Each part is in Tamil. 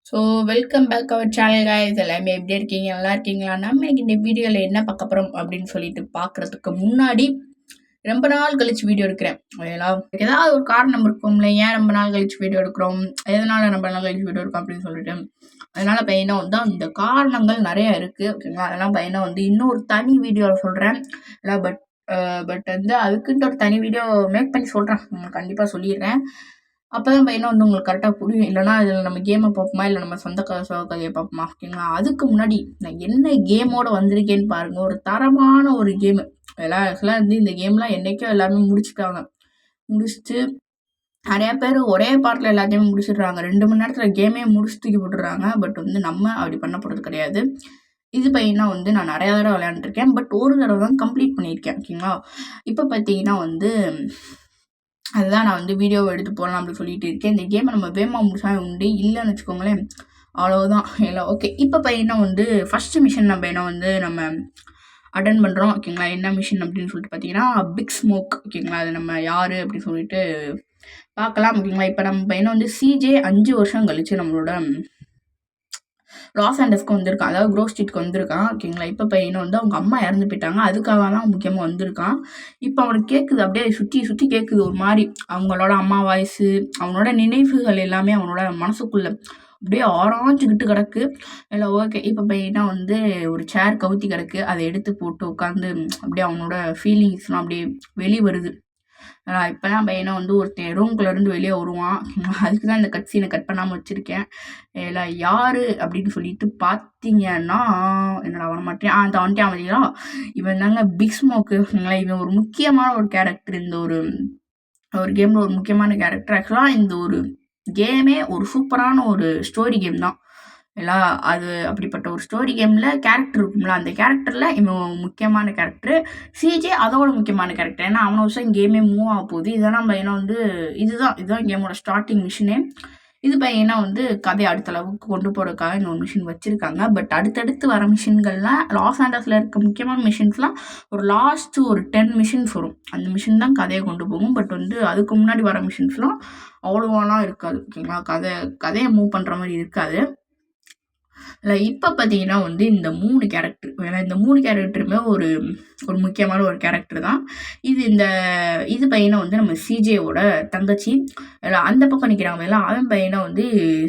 So welcome back our channel guys. எல்லாமே எப்படி இருக்கீங்க? நல்லா இருக்கீங்களா? நம்ம இன்னைக்கு இந்த வீடியோவில் என்ன பார்க்க போகிறோம் அப்படின்னு சொல்லிட்டு பார்க்குறதுக்கு முன்னாடி ரொம்ப நாள் கழிச்சு வீடியோ எடுக்கிறேன். ஏதாவது ஒரு காரணம் இருக்கும்ல, ஏன் ரொம்ப நாள் கழிச்சு வீடியோ எடுக்கிறோம், எதனால ரொம்ப நாள் கழிச்சு வீடியோ எடுக்கிறோம் அப்படின்னு சொல்லிட்டு. அதனால பையனா வந்து அந்த காரணங்கள் நிறைய இருக்குது. ஓகேங்களா? அதெல்லாம் பையனா வந்து இன்னொரு தனி வீடியோவில் சொல்கிறேன். பட் வந்து அதுக்குன்ட்டு ஒரு தனி வீடியோ மேக் பண்ணி சொல்கிறேன். கண்டிப்பாக சொல்லிடுறேன். அப்பதான் பையனா வந்து உங்களுக்கு கரெக்டாக புரியும். இல்லைனா இதில் நம்ம கேமை பார்ப்போமா, இல்லை நம்ம சொந்த கதை சோக கதையை பார்ப்போமா? ஓகேங்களா? அதுக்கு முன்னாடி நான் என்ன கேமோட வந்திருக்கேன்னு பாருங்க. ஒரு தரமான ஒரு கேமு. ஆக்சுவலாக வந்து இந்த கேம்லாம் என்னைக்கோ எல்லாருமே முடிச்சுட்டாங்க. முடிச்சுட்டு நிறைய பேர் ஒரே பாட்டில் எல்லாத்தையுமே முடிச்சிடுறாங்க. 2 மணி நேரத்தில் கேமே முடிச்சு தூக்கி போட்டுடுறாங்க. பட் வந்து நம்ம அப்படி பண்ண போகிறது கிடையாது. இது பையனா வந்து நான் நிறையா தடவை விளையாண்டுருக்கேன். பட் ஒரு தடவை தான் கம்ப்ளீட் பண்ணியிருக்கேன். ஓகேங்களா? இப்போ பார்த்தீங்கன்னா வந்து அதுதான் நான் வந்து வீடியோவை எடுத்து போடலாம் அப்படின்னு சொல்லிட்டு இருக்கேன். இந்த கேமை நம்ம வேகமாக முடிச்சா உண்டு, இல்லைன்னு வச்சுக்கோங்களேன் அவ்வளோதான் எல்லாம். ஓகே, இப்போ பையனா வந்து ஃபஸ்ட்டு மிஷன் நம்ம அட்டன் பண்ணுறோம். ஓகேங்களா? என்ன மிஷன் அப்படின்னு சொல்லிட்டு பார்த்தீங்கன்னா பிக் ஸ்மோக். ஓகேங்களா? அது நம்ம யார் அப்படின்னு சொல்லிட்டு பார்க்கலாம். ஓகேங்களா? இப்போ நம்ம பையனை வந்து CJ 5 வருஷம் கழிச்சு நம்மளோட லாஸ் ஆண்டஸ்க்கு வந்திருக்கான். அதாவது க்ரோவ் ஸ்ட்ரீட்க்கு வந்திருக்கான். ஓகேங்களா? இப்போ பையனை வந்து அவங்க அம்மா இறந்து போயிட்டாங்க. அதுக்காக தான் முக்கியமாக வந்திருக்கான். இப்போ அவனுக்கு கேட்குது, அப்படியே சுற்றி சுற்றி கேட்குது ஒரு மாதிரி. அவங்களோட அம்மா வாய்ஸு, அவனோட நினைவுகள் எல்லாமே அவனோட மனசுக்குள்ள அப்படியே ஆராய்ச்சிக்கிட்டு கிடக்கு. இல்லை ஓகே, இப்போ பையனா வந்து ஒரு சேர் கவுத்தி கிடக்கு. அதை எடுத்து போட்டு உட்காந்து அப்படியே அவனோட ஃபீலிங்ஸ்லாம் அப்படியே வெளியே வருது. இப்போ தான் பையனை வந்து ஒருத்தன் ரூம்குள்ளேருந்து வெளியே வருவான். அதுக்கு தான் இந்த கட் சீனை கட் பண்ணாமல் வச்சுருக்கேன். இல்லை யார் அப்படின்னு சொல்லிட்டு பார்த்தீங்கன்னா, என்னடா வர மாட்டேன். அந்த வந்துட்டான் பார்த்தீங்களா? இவன் தாங்க பிக் ஸ்மோக்கு. இவன் ஒரு முக்கியமான ஒரு கேரக்டர். இந்த ஒரு கேமில் ஒரு முக்கியமான கேரக்டர். ஆக்சுவலாக இந்த ஒரு கேமே ஒரு சூப்பரான ஒரு ஸ்டோரி கேம் தான். அது அப்படிப்பட்ட ஒரு ஸ்டோரி கேமில் கேரக்டர் இருக்கும்ல, அந்த கேரக்டரில் இவன் முக்கியமான கேரக்டரு. CJ அதோட முக்கியமான கேரக்டர். ஏன்னா அவனை வருஷம் கேமே மூவ் ஆக போகுது. இதெல்லாம் பையனா வந்து இதுதான் கேமோட ஸ்டார்டிங் மிஷினே. இது பையனா வந்து கதையை அடுத்த அளவுக்கு கொண்டு போகிறதுக்காக இந்த ஒரு மிஷின் வச்சுருக்காங்க. பட் அடுத்தடுத்து வர மிஷின்கள்லாம் லாஸ் ஆண்டஸில் இருக்க முக்கியமான மிஷின்ஸ்லாம் ஒரு லாஸ்ட்டு ஒரு 10 மிஷின்ஸ் வரும். அந்த மிஷின் தான் கதையை கொண்டு போகும். பட் வந்து அதுக்கு முன்னாடி வர மிஷின்ஸ்லாம் அவ்வளோவாலாம் இருக்காது. ஓகேங்களா? கதையை மூவ் பண்ணுற மாதிரி இருக்காது. இப்போ பார்த்தீங்கன்னா வந்து இந்த 3 கேரக்டர், ஏன்னா இந்த 3 கேரக்டருமே ஒரு முக்கியமான ஒரு கேரக்டர் தான். இது பையனை வந்து நம்ம CJவோட தங்கச்சி. அந்த பக்கம் நிற்கிறாங்க எல்லாம். அவன் பையனை வந்து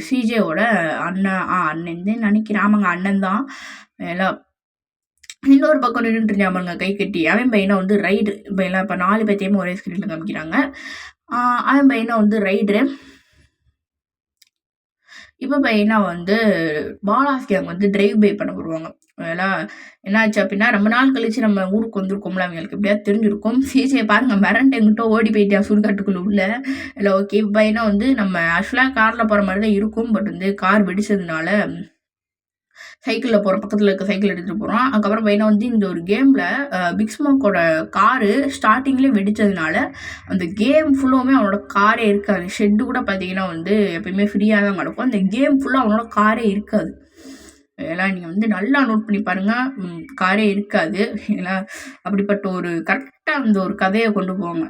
CJவோட அண்ணன் தான் நினைக்கிறேன். ஆமாங்க, அண்ணன் தான். எல்லாம் இன்னொரு பக்கம் நின்றுட்டு இருந்தாங்க கை கட்டி. அவன் பையனை வந்து ரைடு. இப்போ 4 பேர்த்தையுமே ஒரே ஸ்க்ரீனில் காமிக்கிறாங்க. அவன் பையனை வந்து ரைடரு. இப்போ பையனா வந்து பாலாஸ் கேங் வந்து டிரைவ் பை பண்ண வருவாங்க. என்னாச்சு அப்படின்னா, ரொம்ப நாள் கழிச்சு நம்ம ஊருக்கு வந்திருக்கோம்ல, அவங்களுக்கு எப்படியாவது தெரிஞ்சிருக்கும். CJ பாருங்க மிரண்டு எங்கிட்ட ஓடி போயிட்டா சுடுகாட்டுக்குள்ள உள்ள. இல்லை ஓகே, பையனா வந்து நம்ம ஆக்சுவலாக காரில் போகிற மாதிரி தான் இருக்கும். பட் வந்து கார் வெடிச்சதுனால சைக்கிளில் போகிறோம், பக்கத்தில் இருக்க சைக்கிள் எடுத்துகிட்டு போகிறோம். அதுக்கப்புறம் பையனை வந்து இந்த ஒரு கேமில் பிக் ஸ்மோக்கோட காரு ஸ்டார்டிங்லேயே வெடித்ததுனால அந்த கேம் ஃபுல்லுமே அவனோட காரே இருக்காது. ஷெட்டு கூட பார்த்தீங்கன்னா வந்து எப்பயுமே ஃப்ரீயாக தான் கிடக்கும். அந்த கேம் ஃபுல்லாக அவனோட காரே இருக்காது. இதெல்லாம் நீங்கள் வந்து நல்லா நோட் பண்ணி பாருங்கள். காரே இருக்காது. ஏன்னா அப்படிப்பட்ட ஒரு கரெக்டாக அந்த ஒரு கதையை கொண்டு போவாங்க.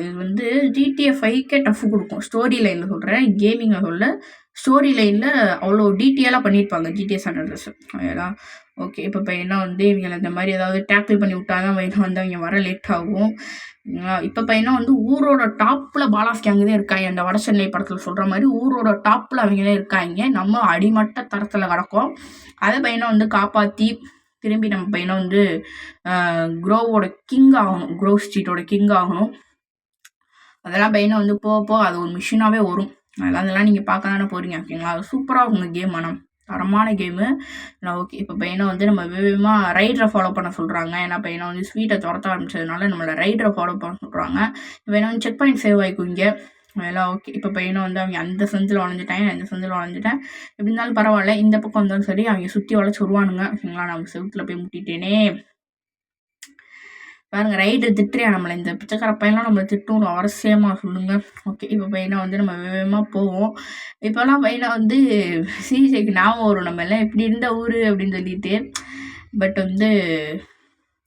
இது வந்து GTA 5க்கே டஃப் கொடுக்கும். ஸ்டோரி லைனில் சொல்கிறேன், கேமிங்கில் சொல்ல. ஸ்டோரி லைனில் அவ்வளோ டீட்டெயிலாக பண்ணியிருப்பாங்க GTA San Andreas. அதெல்லாம் ஓகே. இப்போ பையனா வந்து இவங்களை இந்த மாதிரி ஏதாவது டேக்கிள் பண்ணி விட்டா தான் பையனா வந்து அவங்க வர லேட் ஆகும். இப்போ பையனா வந்து ஊரோட டாப்பில் பாலாஸ் கேங் தான் இருக்காங்க. அந்த வடசென்னை படத்தில் சொல்கிற மாதிரி ஊரோட டாப்பில் அவங்களே இருக்காங்க. நம்ம அடிமட்ட தரத்தில் கிடக்கும். அதை பையனை வந்து காப்பாற்றி திரும்பி நம்ம பையனை வந்து க்ரோவோட கிங் ஆகணும், க்ரோவ் ஸ்ட்ரீட்டோட கிங் ஆகணும். அதெல்லாம் பையனை வந்து போக அது ஒரு மிஷினாகவே வரும். அதெல்லாம் நீங்கள் பார்க்க தானே போகிறீங்க. ஓகேங்களா? அது சூப்பராக இருக்கும் கேம். ஆனால் தரமான கேமு. ஓகே, இப்போ பையனை வந்து நம்ம வேகமாக ரைடரை ஃபாலோ பண்ண சொல்கிறாங்க. ஏன்னா பையனை வந்து ஸ்வீட்டை துரத்த ஆரம்பிச்சதுனால நம்மளை ரைடரை ஃபாலோ பண்ண சொல்கிறாங்க. இப்போ வந்து செக் பாயிண்ட் சேவ் ஆகிக்குங்க. அதெல்லாம் ஓகே. இப்போ பையனை வந்து அவங்க அந்த சந்தில் வளைஞ்சிட்டேன், இந்த சந்தில் வளைஞ்சிட்டேன். எப்படி இருந்தாலும் பரவாயில்ல, இந்த பக்கம் வந்தாலும் சரி அவங்க சுற்றி வளைச்சி வருவானுங்க. ஓகேங்களா? நம்ம செவுத்தில் போய் முட்டிட்டேனே. பாருங்க, ரைடர் திட்டுறியா நம்மளை? இந்த பிச்சைக்கார பையன்லாம் நம்மளை திட்டும் அவசியமாக சொல்லுங்க. ஓகே, இப்போ பையனை வந்து நம்ம வேகமாக போவோம். இப்போலாம் பையனை வந்து CJக்கு ஞாபகம் வரும், நம்ம எல்லாம் இப்படி இருந்த ஊர் அப்படின்னு சொல்லிட்டு. பட் வந்து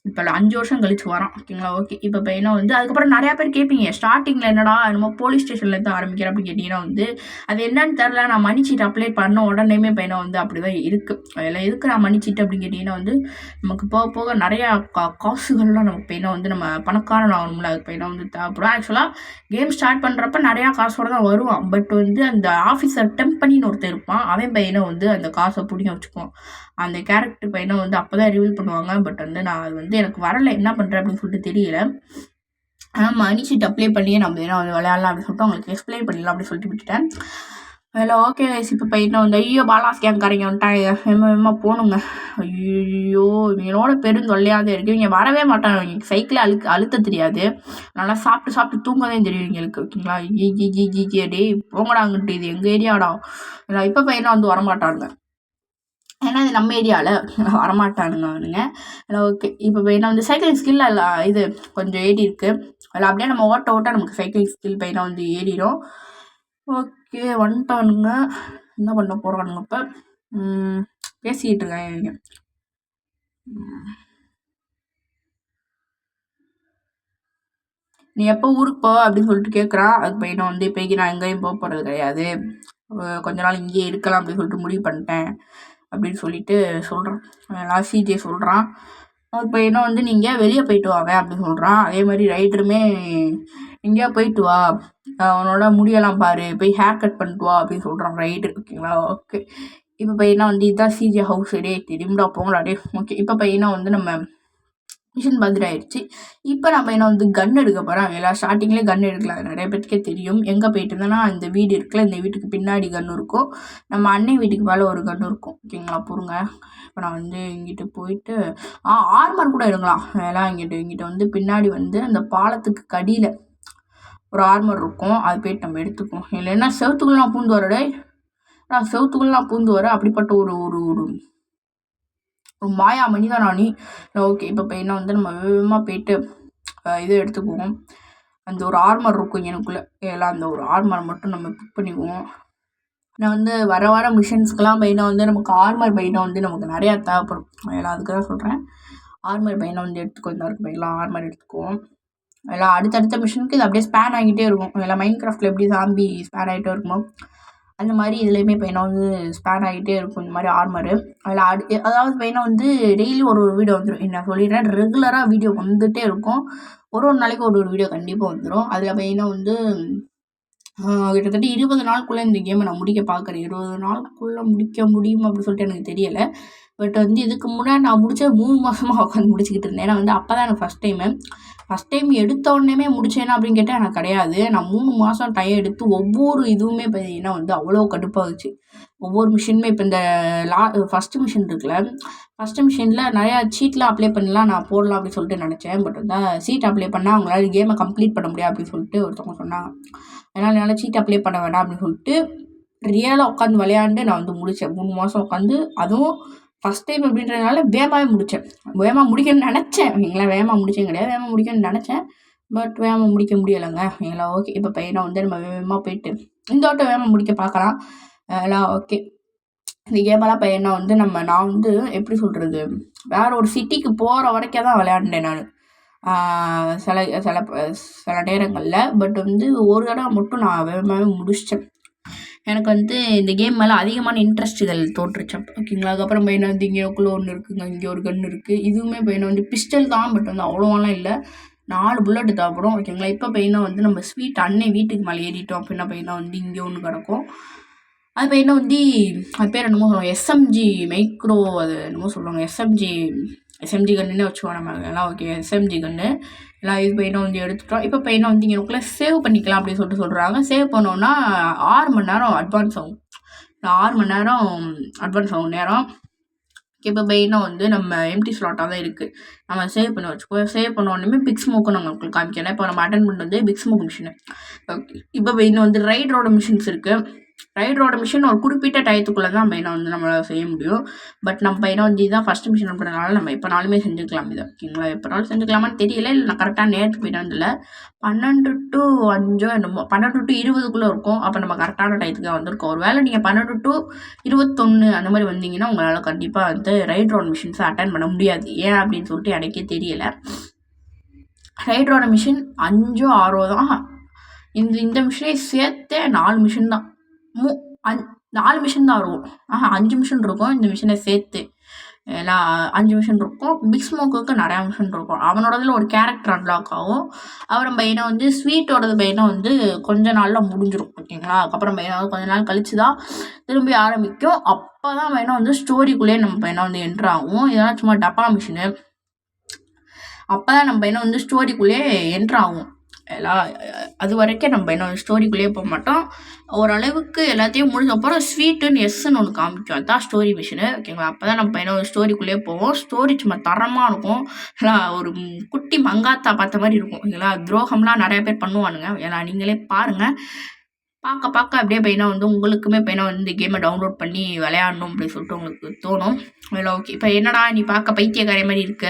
இப்போ 5 வருஷம் கழிச்சு வரோம். ஓகேங்களா? ஓகே. இப்போ பையனா வந்து அதுக்கப்புறம் நிறையா பேர் கேட்பீங்க. ஸ்டார்ட்டிங்கில் என்னடா என்னமோ போலீஸ் ஸ்டேஷன்லேருந்து ஆரம்பிக்கிறேன் அப்படின்னு கேட்டிங்கன்னா வந்து அது என்னன்னு தெரில. நான் மணி சீட் அப்ளை பண்ண உடனேயுமே பையனை வந்து அப்படி தான் இருக்குது. அதில் எதுக்கு நான் மணி சீட்டு அப்படின்னு கேட்டிங்கன்னா வந்து நமக்கு போக போக நிறையா காசுகள்லாம் நமக்கு பையனை வந்து நம்ம பணக்காரன் ஆகணும்ல, அதுக்கு பையனை வந்து தேவைப்படும். ஆக்சுவலாக கேம் ஸ்டார்ட் பண்ணுறப்ப நிறையா காசோட தான் வருவான். பட் வந்து அந்த ஆஃபீஸர் டெம்பனின்னு ஒருத்தர் இருப்பான். அவன் பையனை வந்து அந்த காசை பிடிங்க வச்சுக்குவான். அந்த கேரக்டர் பையனை வந்து அப்போ தான் ரிவீல் பண்ணுவாங்க. பட் வந்து நான் அது வந்து எனக்கு வரல, என்ன பண்ணுறேன் அப்படின்னு சொல்லிட்டு தெரியல. ஆனால் மணி சீட் அப்ளை பண்ணியே நம்ம ஏன்னா வந்து விளையாடலாம் அப்படின்னு சொல்லிட்டு அவங்களுக்கு எக்ஸ்பிளைன் பண்ணிடலாம் அப்படின்னு சொல்லிட்டு விட்டுட்டேன். அதில் ஓகே இப்போ பையனை வந்து ஐயோ பாலாஸ் கேங்காரங்க வந்துட்டாங்க, வேகமாக போகணுங்க. ஐயோ இவங்களோட பெருந்தொல்லையாதே இருக்குது. இவங்க வரவே மாட்டாங்க. இவங்களுக்கு சைக்கிளே அழுத்த தெரியாது. நல்லா சாப்பிட்டு சாப்பிட்டு தூங்கவே தெரியும் எங்களுக்கு. ஓகேங்களா? ஜி டே போங்கடா அங்கிட்டு, இது எங்கள் ஏரியாடா. இப்போ பையனை வந்து வரமாட்டாங்க. ஏன்னா இது நம்ம ஏரியாவில் வரமாட்டானுங்க அவனுங்க. ஓகே இப்போ என்ன வந்து சைக்கிளிங் ஸ்கில் அதில் இது கொஞ்சம் ஏறி இருக்குது. அதில் அப்படியே நம்ம ஓட்ட நமக்கு சைக்கிளிங் ஸ்கில் பையனை வந்து ஏறிடும். ஓகே வந்துட்டானுங்க. என்ன பண்ண போகிறானுங்க இப்போ? பேசிக்கிட்டு இருக்காங்க. நீ எப்போ ஊருக்கு போ அப்படின்னு சொல்லிட்டு கேட்குறான். அதுக்கு பையனை வந்து இப்போக்கி நான் எங்கேயும் போக போகிறது கிடையாது, கொஞ்ச நாள் இங்கேயே இருக்கலாம் அப்படின்னு சொல்லிட்டு முடிவு பண்ணிட்டேன் அப்படின்னு சொல்லிட்டு சொல்கிறான். அதெல்லாம் சிஜே சொல்கிறான். அவர் பையனை வந்து நீங்கள் வெளியே போயிட்டு வாங்க அப்படின்னு சொல்கிறான். அதே மாதிரி ரைடருமே எங்கேயா போயிட்டு வா, அவனோட முடியெல்லாம் பாரு, போய் ஹேர் கட் பண்ணிட்டு வா அப்படின்னு சொல்கிறான் ரைடர். ஓகேங்களா? ஓகே இப்போ பையனா வந்து இதுதான் சிஜே ஹவுஸ் டே தெரியும்டா போங்களா டே. ஓகே இப்போ பையனா வந்து நம்ம மிஷின் பர்த்டே ஆயிடுச்சு. இப்போ நம்ம என்ன வந்து கன் எடுக்க போகிறோம். எல்லாம் ஸ்டார்டிங்லேயே கன் எடுக்கலாம், நிறைய பேருக்கே தெரியும். எங்கே போயிட்டு இருந்தேன்னா இந்த வீடு இருக்குல்ல, இந்த வீட்டுக்கு பின்னாடி கன் இருக்கும், நம்ம அண்ணன் வீட்டுக்கு மேலே ஒரு கன் இருக்கும். ஓகேங்களா? பொறுங்க. இப்போ நான் வந்து இங்கிட்டு போயிட்டு ஆர்மர் கூட எடுக்கலாம். எல்லாம் இங்கிட்ட வந்து பின்னாடி வந்து அந்த பாலத்துக்கு கடியில் ஒரு ஆர்மர் இருக்கும், அது போயிட்டு நம்ம எடுத்துக்குவோம். இல்லைன்னா செவத்துக்குள்ளலாம் பூந்து வரடே, நான் செவத்துக்குள்ளலாம் பூந்து வர அப்படிப்பட்ட ஒரு ஒரு ஒரு ஒரு மாயா மணிதான் நானி. ஓகே இப்போ என்ன வந்து நம்ம வேகமாக போயிட்டு இது எடுத்துக்குவோம். அந்த ஒரு ஆர்மர் இருக்கும் எனக்குள்ளே, எல்லாம் அந்த ஒரு ஆர்மர் மட்டும் நம்ம பிக் பண்ணிக்குவோம். நான் வந்து வர மிஷின்ஸ்க்கெலாம் பையனை வந்து நமக்கு ஆர்மர் பையனை வந்து நமக்கு நிறையா தேவைப்படும். எல்லாம் அதுக்கு தான் சொல்கிறேன். ஆர்மர் பையனை வந்து எடுத்துக்கோ, இந்த இருக்கு பையெல்லாம் ஆர்மர் எடுத்துக்குவோம். எல்லாம் அடுத்தடுத்த மிஷினுக்கு இது அப்படியே ஸ்பேன் ஆகிட்டே இருக்கும். எல்லாம் மைண்ட் கிராஃப்டில் எப்படி சாம்பி ஸ்பேன் ஆகிட்டே இருக்குமோ அந்த மாதிரி இதுலேயுமே பையனை வந்து ஸ்பேன் ஆகிட்டே இருக்கும் இந்த மாதிரி ஆர்மரு. அதில் அதாவது பையனை வந்து டெய்லி ஒரு வீடியோ வந்துடும். நான் சொல்லிடுறேன், ரெகுலராக வீடியோ வந்துகிட்டே இருக்கும். ஒரு நாளைக்கு ஒரு வீடியோ கண்டிப்பாக வந்துடும். அதில் பையனை வந்து கிட்டத்தட்ட 20 நாளுக்குள்ளே இந்த கேமை நான் முடிக்க பார்க்குறேன். 20 நாளுக்குள்ளே முடிக்க முடியுமா அப்படின்னு சொல்லிட்டு எனக்கு தெரியலை. பட் வந்து இதுக்கு முன்னாடி நான் முடிச்ச 3 மாதமாக உட்காந்து முடிச்சுக்கிட்டு இருந்தேன். ஏன்னா வந்து அப்போ தான் எனக்கு ஃபஸ்ட் டைம் எடுத்த உடனே முடிச்சேன்னா அப்படின்னு கேட்டால் எனக்கு கிடையாது. நான் 3 மாதம் டைம் எடுத்து ஒவ்வொரு இதுவுமே பார்த்தீங்கன்னா வந்து அவ்வளோ கடுப்பாகுச்சு. ஒவ்வொரு மிஷினுமே இப்போ இந்த ஃபஸ்ட்டு மிஷின் இருக்குல்ல, ஃபஸ்ட்டு மிஷினில் நிறையா சீட்லாம் அப்ளை பண்ணலாம், நான் போடலாம் அப்படின்னு சொல்லிட்டு நினச்சேன். பட் வந்து சீட் அப்ளை பண்ணால் அவங்களால கேமை கம்ப்ளீட் பண்ண முடியாது அப்படின்னு சொல்லிட்டு ஒருத்தவங்க சொன்னாங்க. அதனால் என்னால் சீட் அப்ளை பண்ண வேண்டாம் அப்படின்னு சொல்லிட்டு ரியலாக உட்காந்து விளையாண்டு நான் வந்து முடித்தேன். 3 மாதம் உட்காந்து, அதுவும் ஃபஸ்ட் டைம் அப்படின்றதுனால வேகமாகவே முடித்தேன். வேகமாக முடிக்கணும்னு நினச்சேன். ஓகேங்களா? வேகமாக முடிச்சேன் கிடையாது, வேகமாக முடிக்கணும்னு நினச்சேன். பட் வேகமாக முடிக்க முடியலைங்க. ஓகேங்களா? ஓகே இப்போ பையனை வந்து நம்ம வேகமாக போயிட்டு இந்த வாட்டம் வேகமாக முடிக்க பார்க்கலாம். எல்லாம் ஓகே. இந்த கேமெல்லாம் பையனை வந்து நான் வந்து எப்படி சொல்கிறது, வேறு ஒரு சிட்டிக்கு போகிற வரைக்கும் தான் விளையாண்டேன் நான் சில சில சில நேரங்களில். பட் வந்து ஒரு தடவை மட்டும் நான் வேகமாகவே முடிச்சிட்டேன். எனக்கு வந்து இந்த கேம் மேலே அதிகமான இன்ட்ரெஸ்ட்டுகள் தோற்றுச்சு. ஓகேங்களா? அதுக்கப்புறம் பையனை வந்து இங்கேக்குள்ளே ஒன்று இருக்குங்க, இங்கே ஒரு கன் இருக்குது. இதுவுமே பையனை வந்து பிஸ்டல் தான், பட் வந்து அவ்வளோவாலாம் இல்லை, 4 புல்லட்டு தேவைப்படும். ஓகேங்களா? இப்போ பையனை வந்து நம்ம ஸ்வீட் அண்ணன் வீட்டுக்கு மேலே ஏறிட்டோம் அப்படின்னா பையனை வந்து இங்கே ஒன்று கிடக்கும். அது பையனை வந்து அது பேர் என்னமோ சொல்லுவாங்க, எஸ்எம்ஜி மைக்ரோ, அது என்னமோ சொல்லுவாங்க, எஸ்எம்ஜி கன்னுன்னு வச்சுக்கோம் நம்ம எல்லாம். ஓகே எஸ்எம்ஜி கன்று எல்லாம் இது பையனை வந்து எடுத்துட்டோம். இப்போ பையனை வந்து இங்கேக்குள்ளே சேவ் பண்ணிக்கலாம் அப்படின்னு சொல்கிறாங்க. சேவ் பண்ணோன்னா 6 மணி நேரம் அட்வான்ஸ் ஆகும். 6 மணி நேரம் அட்வான்ஸ் ஆகும் நேரம். இப்போ பையனை வந்து நம்ம எம்டி ஸ்லாட்டாக தான் இருக்குது, நம்ம சேவ் பண்ணி வச்சுக்கோ. சேவ் பண்ண உடனே பிக் ஸ்மோக்கு நாங்கள் உங்களுக்கு காமிக்கிறேன். இப்போ நம்ம அட்டன் பண்ணுறது பிக் ஸ்மோக் மிஷினு. ஓகே இப்போ பையனை வந்து ரைடரோட மிஷின்ஸ் இருக்குது. ரைடரோட மிஷின் ஒரு குறிப்பிட்ட டயத்துக்குள்ளே தான் மெயினாக வந்து நம்மளால் செய்ய முடியும். பட் நம்ம பையனை வந்து இதுதான் ஃபஸ்ட்டு மிஷின் அப்படின்றதுனால நம்ம எப்போனாலுமே செஞ்சுக்கலாம் இதை, ஓகேங்களா. எப்போனாலும் செஞ்சுக்கலாமான்னு தெரியல, இல்லை நான் கரெக்டாக நேற்று போயிட்டு வந்தில்ல 12 to 5 என்னமோ 12 to 20க்குள்ளே இருக்கும். அப்போ நம்ம கரெக்டான டயத்துக்கு வந்திருக்கோம். ஒரு வேளை நீங்கள் 12 to 21 அந்த மாதிரி வந்தீங்கன்னா உங்களால் கண்டிப்பாக வந்து ரைடரோட மிஷின்ஸை அட்டன் பண்ண முடியாது. ஏன் அப்படின்னு சொல்லிட்டு எனக்கே தெரியலை. ரைடரோட மிஷின் 5 6 தான். இந்த மிஷினை சேர்த்தே 4 மிஷின் தான் 4 மிஷின் தான் இருக்கும். 5 மிஷின் இருக்கும் இந்த மிஷினை சேர்த்து. எல்லாம் 5 மிஷின் இருக்கும். பிக் ஸ்மோக்குக்கு நிறையா மிஷின் இருக்கும். அவனோடதுல ஒரு கேரக்டர் அன்லாக் ஆகும். அப்புறம் பையனை வந்து ஸ்வீட்டோடது பையனை வந்து கொஞ்ச நாளில் முடிஞ்சிடும், ஓகேங்களா. அதுக்கப்புறம் பையனை வந்து கொஞ்ச நாள் கழிச்சு தான் திரும்பி ஆரம்பிக்கும். அப்போ தான் பையனை வந்து ஸ்டோரிக்குள்ளேயே நம்ம பையனை வந்து என்ட்ரு ஆகும். இதெல்லாம் சும்மா டப்பா மிஷினு. அப்போ தான் நம்ம பையனை வந்து ஸ்டோரிக்குள்ளேயே என்ட்ரு ஆகும். எல்லாம் அது வரைக்கும் நம்ம என்ன ஸ்டோரிக்குள்ளேயே போக மாட்டோம். ஓரளவுக்கு எல்லாத்தையும் முடிஞ்ச அப்புறம் ஸ்வீட்டுன்னு எஸ்ன்னு ஒன்று காமிக்கும். அதுதான் ஸ்டோரி மிஷினு, ஓகேங்களா. அப்போ தான் நம்ம என்ன ஸ்டோரிக்குள்ளேயே போவோம். ஸ்டோரி சும்மா தரமாக இருக்கும். எல்லாம் ஒரு குட்டி மங்காத்தா பார்த்த மாதிரி இருக்கும், ஓகேங்களா. துரோகம்லாம் நிறைய பேர் பண்ணுவானுங்க. ஏன்னா நீங்களே பாருங்கள். பார்க்க அப்படியே பையனா வந்து உங்களுக்குமே பையனா வந்து இந்த கேமை டவுன்லோட் பண்ணி விளையாடணும் அப்படின்னு சொல்லிட்டு உங்களுக்கு தோணும். இல்லை ஓகே, இப்போ என்னடா நீ பார்க்க பைத்தியக்கார மாதிரி இருக்க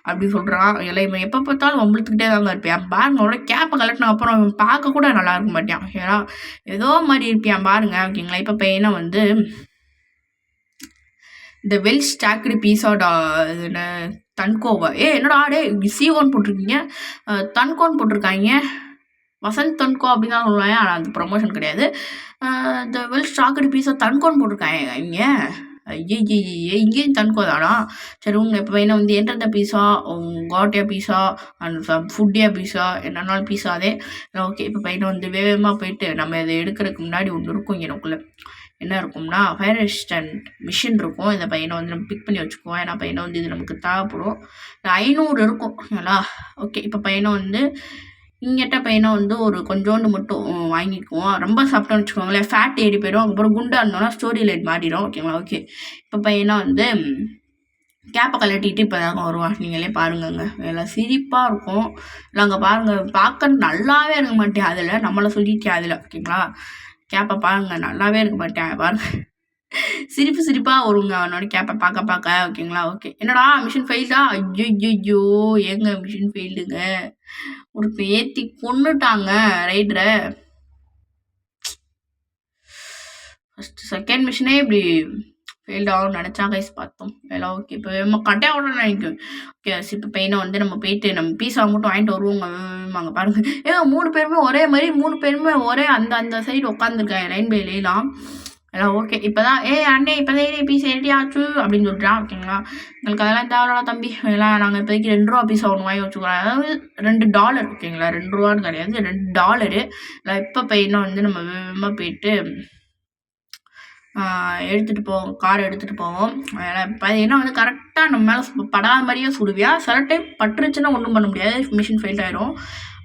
அப்படின்னு சொல்கிறான். எல்லாம் எப்போ பார்த்தாலும் வம்பிழுத்துக்கிட்டே தாங்க இருப்பேன். பாருங்களோட கேப்பை கலட்டின அப்புறம் பார்க்க கூட நல்லா இருக்க மாட்டேன். ஏன்னா ஏதோ மாதிரி இருப்பேன் பாருங்க, ஓகேங்களா. இப்போ பையனை வந்து இந்த வெல் ஸ்டாக்டு பீஸா தன்கோவா என்னடா டே C1 போட்டிருக்கீங்க, தன்கோன்னு போட்டிருக்காங்க. வசந்த் தன்கோ அப்படின்னு தான் சொல்லுவாங்க. ஆனால் அது ப்ரொமோஷன் கிடையாது. இந்த வெல் ஸ்டாக்கடு பீஸா தன்கோன்னு போட்டிருக்காங்க இங்கே. இங்கேயும் தன்கோ தானா? சரி உங்கள் இப்போ என்ன வந்து என்ட்ரந்த பீஸா காட்டியா பீஸா அண்ட் ஃபுட்டியா பீஸா என்னன்னாலும் பீஸா அதே. ஓகே, இப்போ பையனை வந்து வேகமாக போயிட்டு நம்ம இதை எடுக்கிறதுக்கு முன்னாடி ஒன்று இருக்கும் எனக்குள்ளே. என்ன இருக்கும்னா ஃபயர் ரெசிஸ்டன்ட் மிஷின் இருக்கும். இந்த பையனை வந்து நம்ம பிக் பண்ணி வச்சுக்குவோம். ஏன்னா பையனை வந்து இது நமக்கு தேவைப்படும். 500 இருக்கும், ஓகேங்களா. ஓகே, இப்போ பையனை வந்து இங்கிட்ட பையனை வந்து ஒரு கொஞ்சோண்டு மட்டும் வாங்கிக்குவோம். ரொம்ப சாப்பிட்டோன்னு வச்சுக்கோங்களேன், ஃபேட் ஏறி போயிடும். அதுக்கப்புறம் குண்டாக இருந்தோம்னா ஸ்டோரி லைட் மாறிடும், ஓகேங்களா. ஓகே, இப்போ பையனை வந்து கேப்பை கலட்டிட்டு இப்போ தாங்க வருவான். நீங்களே பாருங்கங்க, எல்லாம் சிரிப்பாக இருக்கும். இல்லை அங்கே பாருங்கள், பார்க்க நல்லாவே இருக்க மாட்டேன் அதில், நம்மளை சொல்லிட்டேன் அதில், ஓகேங்களா. கேப்பை பாருங்கள், நல்லாவே இருக்க மாட்டேன் பாருங்கள். சிரிப்பாக வருங்க அவனோட கேப்பை பார்க்க, ஓகேங்களா. ஓகே, என்னடா மிஷின் ஃபெயில்டா? ஐயோ ஏங்க மிஷின் ஃபெயில்டுங்க. ஒருத்தர் ஏற்றி கொண்டுட்டாங்க ரைடரை. ஃபஸ்ட்டு செகண்ட் மிஷினே இப்படி ஃபெயில்ட் ஆகும்னு நினச்சா கைஸ் பார்த்தோம். எல்லாம் ஓகே, இப்போ நம்ம கட்டே ஆகணும்னு நினைக்கும். ஓகே, இப்போ பையனை வந்து நம்ம போயிட்டு நம்ம பீஸா மட்டும் வாங்கிட்டு வருவோங்க. அங்கே பாருங்க, 3 பேருமே ஒரே மாதிரி, 3 பேருமே ஒரே அந்த சைடு உட்காந்துருக்காங்க லைன் பை லைலாம். எல்லாம் ஓகே, இப்போ தான் அண்ணே இப்போ தான் பீஸ் ரெடி ஆச்சு அப்படின்னு சொல்லிட்டான், ஓகேங்களா. எங்களுக்கு அதெல்லாம் தேவையில்ல தம்பி, எல்லாம் நாங்கள் இப்போதைக்கு 2 ரூபா பீஸா ஒன்று வாங்கி வச்சுக்கிறோம். அதாவது $2, ஓகேங்களா. 2 ரூபான்னு கிடையாது, $2. இல்லை இப்போ பையனை வந்து நம்ம வேகமாக போயிட்டு எடுத்துகிட்டு போவோம், காரை எடுத்துகிட்டு போவோம். ஏன்னா வந்து கரெக்டாக நம்ம மேலே படாத மாதிரியே சுடுவியா. சில டைம் பட்டுருச்சுன்னா ஒன்றும் பண்ண முடியாது, மிஷின் ஃபெயில் ஆகிடும்.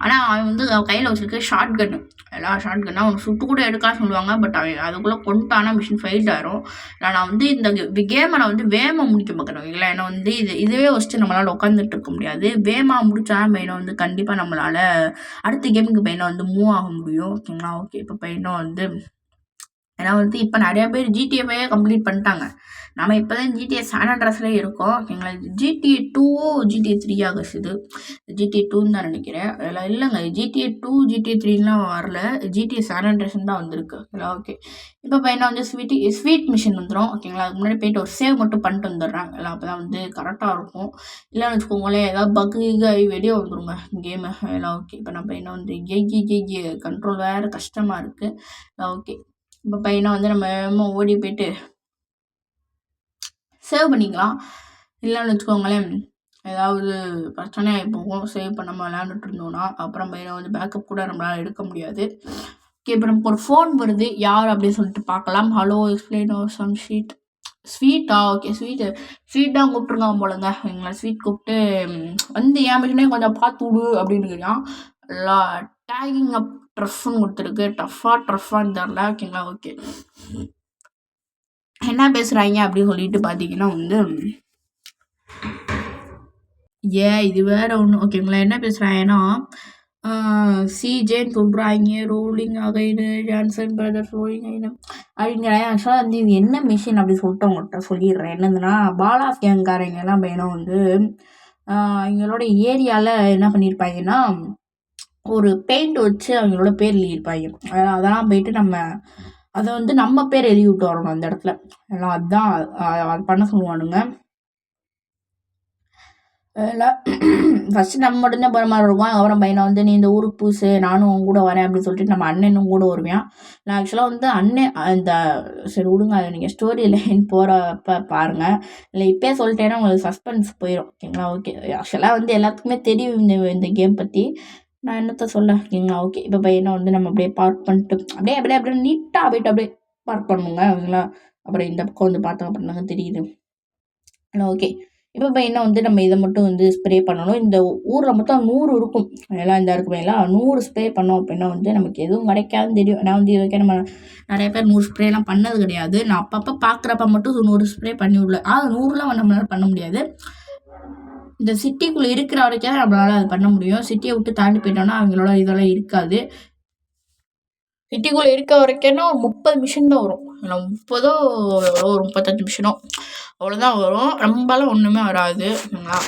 ஆனால் அவன் வந்து கையில் வச்சுருக்க ஷார்ட் கன்னு, எல்லாம் ஷார்ட் கன்னா அவனுக்கு சுட்டு கூட எடுக்கலாம் சொல்லுவாங்க. பட் அவன் அதுக்குள்ளே கொண்டுட்டானா மிஷின் ஃபெயில் ஆகிடும். நான் வந்து இந்த கேமை நான் வந்து வேகமாக முடிக்க பார்க்குறேன், இல்லை. ஏன்னா வந்து இதுவே வச்சுட்டு நம்மளால் உட்காந்துட்டு இருக்க முடியாது. வேகமாக முடிச்சாலும் பையனை வந்து கண்டிப்பாக நம்மளால் அடுத்த கேமுக்கு பையனை வந்து மூவ் ஆக முடியும், ஓகேங்களா. ஓகே, இப்போ பையனை வந்து ஏன்னா வந்து இப்போ நிறையா பேர் GTA 5 கம்ப்ளீட் பண்ணிட்டாங்க. நம்ம இப்போ தான் GTA San Andreasலேயே இருக்கோம், ஓகேங்களா. GTA 2 GTA 3 ஆகுது. இது GTA 2ன்னு தான் நினைக்கிறேன். அதில் இல்லைங்க, GTA 2 GTA 3லாம் வரல, GTA San Andreas தான் வந்திருக்கு, ஓகேங்களா. ஓகே, இப்போ பையனை வந்து ஸ்வீட் மிஷின் வந்துடும், ஓகேங்களா. அதுக்கு முன்னாடி போயிட்டு ஒரு சேவ் மட்டும் பண்ணிட்டு வந்துடுறேன். எல்லாம் அப்போ தான் வந்து கரெக்டாக இருக்கும். இல்லைன்னு வச்சுக்கோங்களேன், ஏதாவது பக்கு வெளியே வந்துடுங்க கேமு. எல்லாம் ஓகே, இப்போ நம்ம பையனை வந்து கண்ட்ரோல் வேறு கஷ்டமாக இருக்குது. ஓகே, இப்போ பையனை வந்து நம்ம ஓடி போயிட்டு சேவ் பண்ணிக்கலாம். இல்லைன்னு வச்சுக்கோங்களேன், ஏதாவது பிரச்சனை ஆகி போகும் சேவ் பண்ணாமல் விளையாண்டுட்டு இருந்தோம்னா. அப்புறம் பையனை வந்து பேக்கப் கூட நம்மளால் எடுக்க முடியாது. ஓகே, இப்போ நமக்கு ஒரு ஃபோன் வருது, யார் அப்படின்னு சொல்லிட்டு பார்க்கலாம். ஹலோ எக்ஸ்பிளைன் ஓ சம் ஸ்வீட்டா? ஓகே, ஸ்வீட்டாக கூப்பிட்ருங்க போலங்க, எங்களை ஸ்வீட் கூப்பிட்டு வந்து என் மிஷினே கொஞ்சம் பார்த்து விடு அப்படின்னு இருக்கான். எல்லாம் டேகிங் அப் ட்ரஃப்னு கொடுத்துருக்கு. டஃப்பான்னு தெரில, ஓகேங்களா. ஓகே, என்ன பேசுகிறாங்க அப்படின்னு சொல்லிட்டு பார்த்தீங்கன்னா வந்து இது வேற ஒன்று, ஓகேங்களா. என்ன பேசுகிறாங்கன்னா சிஜேன்னு சொல்கிறாங்க, rolling again Johnson brothers rolling again அப்படிங்கிறேன். ஆக்சுவலாக வந்து இது என்ன மிஷின் அப்படி சொல்லிட்டு அவங்கள்ட்ட சொல்லிடுறேன். என்னதுன்னா பாலாஸ் கேங்காரங்கெல்லாம் பையனும் வந்து எங்களோட ஏரியாவில் என்ன பண்ணியிருப்பாங்கன்னா ஒரு பெயிண்ட் வச்சு அவங்களோட பேர் எழுதியிருப்பாங்க. அதெல்லாம் போயிட்டு நம்ம அதை வந்து நம்ம பேர் எழுதி விட்டு வரணும் அந்த இடத்துல. எல்லாம் அதுதான் அது பண்ண சொல்லுவானுங்க. அதில் ஃபஸ்ட்டு நம்ம மட்டும்தான் போகிற மாதிரி இருக்கும். அதுக்கப்புறம் பையனை வந்து நீ இந்த ஊருக்கு புதுசு, நானும் உன் கூட வரேன் அப்படின்னு சொல்லிட்டு நம்ம அண்ணனும் கூட வருவேன். நான் ஆக்சுவலாக வந்து அண்ணன் இந்த சரி விடுங்க, அதை நீங்கள் ஸ்டோரி லைன் போகிறப்ப பாருங்கள். இல்லை இப்போயே சொல்லிட்டேன்னா உங்களுக்கு சஸ்பென்ஸ் போயிடும். ஓகேங்களா? ஓகே. ஆக்சுவலாக வந்து எல்லாத்துக்குமே தெரியும் இந்த கேம் பற்றி. நான் என்னத்த சொல்ல? ஓகேங்களா? ஓகே. இப்போ பையனை வந்து நம்ம அப்படியே பார்க் பண்ணிட்டு அப்படியே அப்படியே அப்படியே நீட்டாக போயிட்டு அப்படியே பார்க் பண்ணுங்க. ஓகேங்களா? அப்புறம் இந்த பக்கம் வந்து பார்த்தோம் அப்படின்னாங்க தெரியுது. ஓகே. இப்போ பையனா வந்து நம்ம இதை மட்டும் வந்து ஸ்ப்ரே பண்ணணும். இந்த ஊரில் மொத்தம் 100 இருக்கும். எல்லாம் இந்த இருக்குமே எல்லாம் 100 ஸ்ப்ரே பண்ணோம் அப்படின்னா வந்து நமக்கு எதுவும் கிடைக்காதுன்னு தெரியும். நான் வந்து இது வரைக்கும் நம்ம நிறைய பேர் 100 ஸ்ப்ரேலாம் பண்ணது கிடையாது. நான் அப்பப்போ பார்க்குறப்ப மட்டும் 100 ஸ்ப்ரே பண்ணி விடல. 100லாம் நம்மளால பண்ண முடியாது. இந்த சிட்டிக்குள்ளே இருக்கிற வரைக்கும் தான் நம்மளால அது பண்ண முடியும். சிட்டியை விட்டு தாண்டி போயிட்டோம்னா அவங்களோட இதெல்லாம் இருக்காது. சிட்டிக்குள்ளே இருக்க வரைக்கும்னா ஒரு 30 மிஷின் தான் வரும். இல்லை 30ஓ ஒரு 35 மிஷினோ அவ்வளோதான் வரும். ரொம்பலாம் ஒன்றுமே வராது. ஓகேங்களா?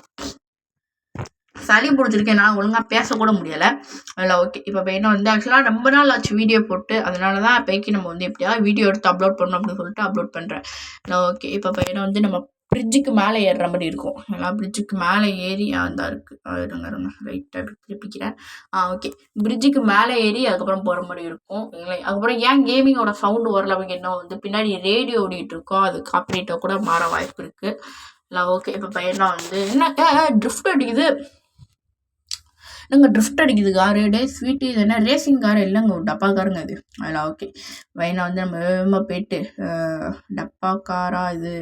சளி பிடிச்சிருக்கேன், நான் ஒழுங்காக பேசக்கூட முடியலை. அதில் ஓகே. இப்போ பையனை வந்து ஆக்சுவலாக ரொம்ப நாள் ஆச்சு வீடியோ போட்டு. அதனால தான் இப்போக்கி நம்ம வந்து எப்படியாவது வீடியோ எடுத்து அப்லோட் பண்ணணும் அப்படின்னு சொல்லிட்டு அப்லோட் பண்ணுறேன். ஓகே. இப்போ பையனை வந்து நம்ம ஃப்ரிட்ஜுக்கு மேலே ஏறுற மாதிரி இருக்கும். எல்லாம் ஃப்ரிட்ஜுக்கு மேலே ஏறி அந்த இருக்குது இருங்க ரைட்டாக திருப்பிக்கிறேன். ஓகே. பிரிட்ஜுக்கு மேலே ஏறி அதுக்கப்புறம் போகிற மாதிரி இருக்கும். அதுக்கப்புறம் ஏன் கேமிங்கோட சவுண்டு வரல அவங்க என்ன வந்து பின்னாடி ரேடியோ ஓடிட்டு இருக்கோம், அது காப்பிரைட்டாக கூட மாற வாய்ப்பு இருக்குது. இல்லை ஓகே. இப்போ பையனா வந்து என்ன ட்ரிஃப்ட் அடிக்குது. ட்ரிஃப்ட் அடிக்குது காரு. டே ஸ்வீட்டு இது என்ன ரேசிங் காரு இல்லைங்க, ஒரு டப்பா காருங்க அது. அதில் ஓகே. பையனை வந்து நம்ம வேகமாக போயிட்டு டப்பா காரா இது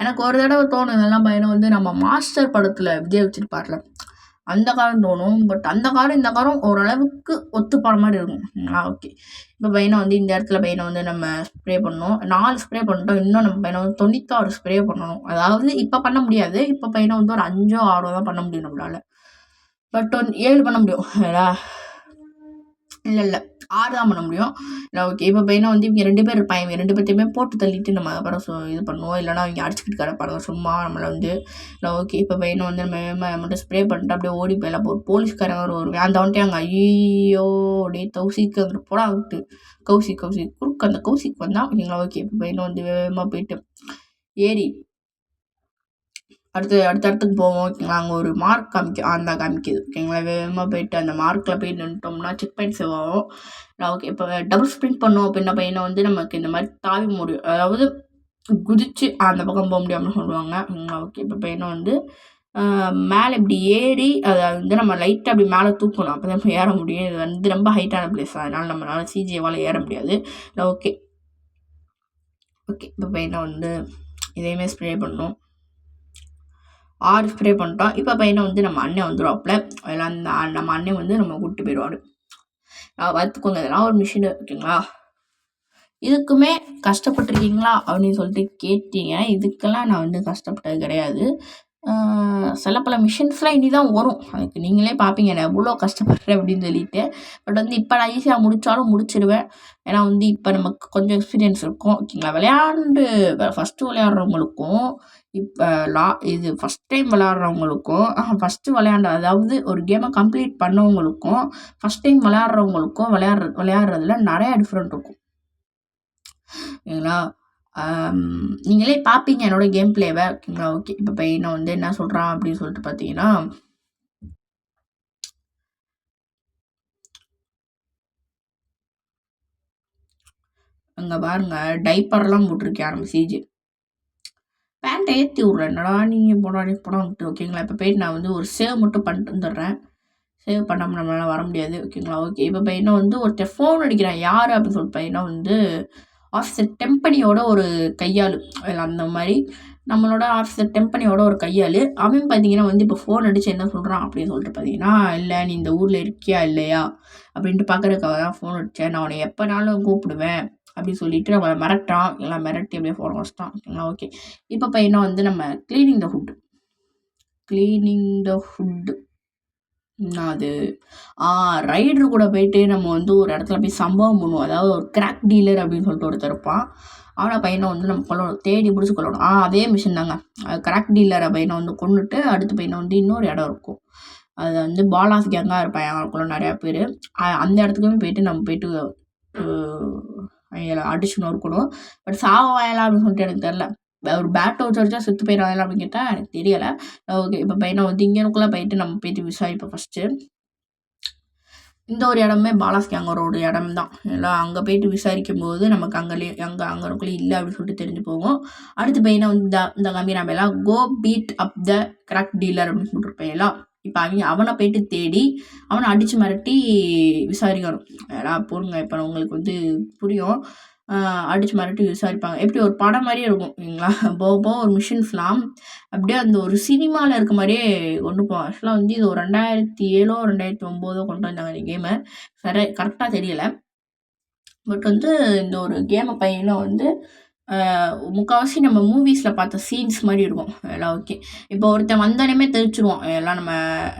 எனக்கு ஒரு தடவை தோணும் இதெல்லாம். பையனை வந்து நம்ம மாஸ்டர் படத்தில் விஜய் வச்சுருப்பார்ல அந்த காரும் தோணும். பட் அந்த காரும் இந்த காரும் ஓரளவுக்கு ஒத்து போகிற மாதிரி இருக்கும். ஓகே. இப்போ பையனை வந்து இந்த இடத்துல பையனை வந்து நம்ம ஸ்ப்ரே பண்ணணும். 4 ஸ்ப்ரே பண்ணிட்டோம். இன்னும் நம்ம பையனை வந்து 96 ஸ்ப்ரே பண்ணணும். அதாவது இப்போ பண்ண முடியாது. இப்போ பையனை வந்து ஒரு 5ஓ 6ஓ தான் பண்ண முடியும் நம்மளால். பட் 7 பண்ண முடியும். இல்லை 6 தான் பண்ண முடியும். இல்லை ஓகே. இப்போ பையனா வந்து இவங்க 2 பேர் இருப்பாங்க. இவங்க 2 பேர்த்தையுமே போட்டு தள்ளிட்டு நம்ம அப்புறம் இது பண்ணுவோம். இல்லைனா அவங்க அடிச்சுக்கிட்டு கிடப்பாங்க சும்மா நம்மளை வந்து. இல்லை ஓகே. இப்போ பையனை வந்து நம்ம மட்டும் ஸ்ப்ரே பண்ணிட்டு அப்படியே ஓடி போயிடலாம். ஒரு போலீஸ்காரங்க ஒரு அந்த வந்துட்டு அங்கே ஐயோ அப்படியே தௌசிக்கு அங்கே போட விட்டு கௌசிக் குறுக்கு அந்த கௌசிக் வந்தான். ஓகேங்களா? ஓகே. இப்போ பையனை வந்து வேகமாக போயிட்டு ஏறி அடுத்தடுத்துக்கு போவோம். ஓகேங்களா? அங்கே ஒரு மார்க் காமிக்குது. ஓகேங்களா? வேகமாக போயிட்டு அந்த மார்க்கில் போய் நின்றுட்டோம்னா செக் பாயிண்ட் சேவ் ஆகும். ஓகே. இப்போ டபுள் ஸ்ப்ரிண்ட் பண்ணோம் அப்படின்னா பையனை வந்து நமக்கு இந்த மாதிரி தாவி முடியும். அதாவது குதிச்சு அந்த பக்கம் போக முடியாமல் சொல்லுவாங்க. ஓகே. இப்போ பையனை வந்து மேலே இப்படி ஏறி அதை வந்து நம்ம லைட்டாக அப்படி மேலே தூக்கணும். அப்போ தான் ஏற முடியும். இது வந்து ரொம்ப ஹைட்டான பிளேஸ், அதனால் நம்மளால சிஜேவால் ஏற முடியாது. ஓகே. இப்போ பையனை வந்து இதையுமே ஸ்ப்ரே பண்ணணும். 6 ஸ்ப்ரே பண்ணிட்டோம். இப்போ பையனை வந்து நம்ம அண்ணன் வந்துடுவாப்புல. அதெல்லாம் நம்ம அண்ணன் வந்து நம்ம கூப்பிட்டு போயிடுவாரு. பார்த்துக்கோங்க, இதெல்லாம் ஒரு மிஷின். ஓகேங்களா? இதுக்குமே கஷ்டப்பட்டுருக்கீங்களா அப்படின்னு சொல்லிட்டு கேட்டீங்க. இதுக்கெல்லாம் நான் வந்து கஷ்டப்பட்டது கிடையாது. சில பல மிஷின்ஸ்லாம் இனி தான் வரும். அதுக்கு நீங்களே பார்ப்பீங்க நான் எவ்வளோ கஷ்டப்படுறேன் அப்படின்னு சொல்லிட்டு. பட் வந்து இப்போ நான் ஈஸியாக முடித்தாலும் முடிச்சிடுவேன். ஏன்னா வந்து இப்போ நமக்கு கொஞ்சம் எக்ஸ்பீரியன்ஸ் இருக்கும். ஓகேங்களா? விளையாண்டு ஃபஸ்ட்டு விளையாடுறவங்களுக்கும் இப்போ இது ஃபஸ்ட் டைம் விளையாடுறவங்களுக்கும் ஃபஸ்ட்டு அதாவது ஒரு கேமை கம்ப்ளீட் பண்ணவங்களுக்கும் ஃபஸ்ட் டைம் விளையாடுறவங்களுக்கும் விளையாடுறதுல நிறையா டிஃப்ரெண்ட் இருக்கும். ஓகேங்களா? நீங்களே பார்ப்பீங்க என்னோட கேம் பிளேவை. ஓகேங்களா? ஓகே. இப்போ பையனை வந்து என்ன சொல்கிறான் அப்படின்னு சொல்லிட்டு பார்த்தீங்கன்னா அங்கே பாருங்க டைப்பர்லாம் போட்டிருக்கேன் நம்ம சிஜி. பேண்ட்டை ஏற்றி விட்றேன். என்னடா நீங்கள் படம் விட்டு. ஓகேங்களா? இப்போ போயிட்டு நான் வந்து ஒரு சேவ் மட்டும் பண்ணிட்டு வந்துடுறேன். சேவ் பண்ணாமல் நம்மளால வர முடியாது. ஓகேங்களா? ஓகே. இப்போ பையனை வந்து ஒருத்தர் ஃபோன் அடிக்கிறான். யார் அப்படின்னு சொல்லிட்டு பையனை வந்து ஆஃபீஸர் டெம்பனியோட ஒரு கையாள். அந்த மாதிரி நம்மளோட ஆஃபீஸர் டெம்பனியோட ஒரு கையாள். அவன் பார்த்தீங்கன்னா வந்து இப்போ ஃபோன் அடித்து என்ன சொல்கிறான் அப்படின்னு சொல்லிட்டு பார்த்தீங்கன்னா, இல்லை நீ இந்த ஊரில் இருக்கியா இல்லையா அப்படின்ட்டு பார்க்குறதுக்காக தான் ஃபோன் அடித்தேன். நான் உன்னை எப்போனாலும் கூப்பிடுவேன் அப்படின்னு சொல்லிட்டு நம்மளை மிரட்டான். எல்லாம் மிரட்டி அப்படியே ஃபோன் வச்சிட்டான். ஓகேங்களா? ஓகே. இப்போ பையனை வந்து நம்ம கிளீனிங் த ஹுட் அது ரைடர் கூட போயிட்டு நம்ம வந்து ஒரு இடத்துல போய் சம்பவம் பண்ணுவோம். அதாவது ஒரு கிராக் டீலர் அப்படின்னு சொல்லிட்டு ஒருத்தர் இருப்பான். அவனை பையனை வந்து நம்ம கொல்லணும், தேடி பிடிச்சி கொல்லணும். அதே மிஷின் தாங்க. கிராக் டீலரை பையனை வந்து கொண்டுட்டு அடுத்த பையனை வந்து இன்னொரு இடம் இருக்கும். அது வந்து பாலாஸ் கேங்காக இருப்பாங்க அவங்களுக்குள்ள நிறையா பேர். அந்த இடத்துக்குமே போயிட்டு நம்ம போயிட்டு அவங்கள அடிச்சு நொறுக்கணும். பட் சாவாயலாம் அப்படின்னு சொல்லிட்டு எனக்கு தெரில. ஒரு பேட்டை வச்சு அடிச்சா செத்து போயிடுவாங்களா அப்படின்னு கேட்டால் எனக்கு தெரியலை. ஓகே, இப்போ பையனை வந்து இங்கனுக்குள்ளே போயிட்டு நம்ம போயிட்டு விசாரிப்போம் ஃபஸ்ட்டு. இந்த ஒரு இடமே பாலாஸ் கேங்கோட ஒரு இடம் தான். எல்லாம் அங்கே போயிட்டு விசாரிக்கும் போது நமக்கு அங்கனுக்குள்ளே இல்லை அப்படின்னு சொல்லிட்டு தெரிஞ்சு போகும். அடுத்து பையனை வந்து இந்த கம்பி நம்ம எல்லாம் go beat up the crack dealer அப்படின்னு சொல்லிட்டு எல்லாம். இப்போ அவனை போயிட்டு தேடி அவனை அடித்து மிரட்டி விசாரிக்கணும். எல்லாம் போடுங்க, இப்போ உங்களுக்கு வந்து புரியும். அடித்து மிரட்டி விசாரிப்பாங்க. எப்படி ஒரு படம் மாதிரியே இருக்கும் இல்லைங்களா? போக ஒரு மிஷின்ஸ்லாம் அப்படியே அந்த ஒரு சினிமாவில் இருக்க மாதிரியே கொண்டு போவோம். ஆக்சுவலாக வந்து இது ஒரு 2007 2009 கொண்டு வந்தாங்க இந்த கேமை. கரெக்டாக தெரியலை. பட் வந்து இந்த ஒரு கேமை பையனும் வந்து முக்கால்வாசி நம்ம மூவிஸில் பார்த்த சீன்ஸ் மாதிரி இருக்கும் எல்லாம். ஓகே, இப்போ ஒருத்தன் வந்தாலுமே தெரிச்சிருவோம் எல்லாம்.